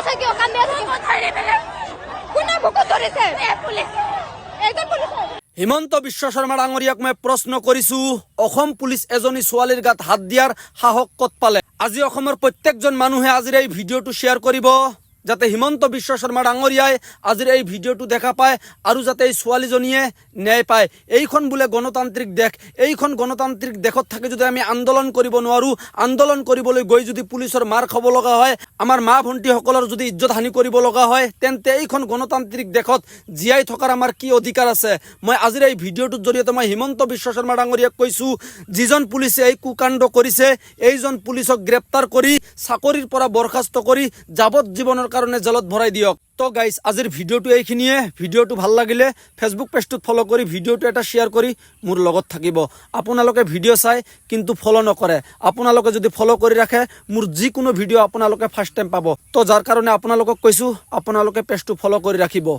আছে কিয় কান্দি আছে কোনে বুকু ধৰিছে পুলিচ এইজন পুলিচ হিমন্ত বিশ্ব শৰ্মা ডাঙৰীয়াক মই প্ৰশ্ন কৰিছো অসম পুলিচ এজনী ছোৱালীৰ গাত হাত দিয়াৰ সাহস ক'ত পালে আজি অসমৰ প্ৰত্যেকজন মানুহে আজিৰ এই ভিডিঅ'টো শ্বেয়াৰ কৰিব যাতে হিমন্ত বিশ্ব শৰ্মা ডাঙৰীয়াই আজিৰ এই ভিডিঅ'টো দেখা পায় আৰু যাতে এই ছোৱালীজনীয়ে ন্যায় পায় এইখন বোলে গণতান্ত্ৰিক দেশ এইখন গণতান্ত্ৰিক দেশত থাকি যদি আমি আন্দোলন কৰিব নোৱাৰো আন্দোলন কৰিবলৈ গৈ যদি পুলিচৰ মাৰ খাব লগা হয় আমাৰ মা ভণ্টিসকলৰ যদি ইজ্জত হানি কৰিব লগা হয় তেন্তে এইখন গণতান্ত্ৰিক দেশত জীয়াই থকাৰ আমাৰ কি অধিকাৰ আছে মই আজিৰ এই ভিডিঅ'টোৰ জৰিয়তে মই হিমন্ত বিশ্ব শৰ্মা ডাঙৰীয়াক কৈছো যিজন পুলিচে এই কুকাণ্ড কৰিছে এইজন পুলিচক গ্ৰেপ্তাৰ কৰি চাকৰিৰ পৰা বৰখাস্ত কৰি যাৱজ্জীৱনৰ কাৰণে জেলত ভৰাই দিয়ক তো গাইজ আজিৰ ভিডিঅ'টো এইখিনিয়ে ভিডিঅ'টো ভাল লাগিলে ফেচবুক পেজটোত ফ'ল' কৰি ভিডিঅ'টো এটা শ্বেয়াৰ কৰি মোৰ লগত থাকিব আপোনালোকে ভিডিঅ' চাই কিন্তু ফ'ল' নকৰে আপোনালোকে যদি ফ'ল' কৰি ৰাখে মোৰ যিকোনো ভিডিঅ' আপোনালোকে ফাৰ্ষ্ট টাইম পাব তো যাৰ কাৰণে আপোনালোকক কৈছোঁ আপোনালোকে পেজটো ফ'ল' কৰি ৰাখিব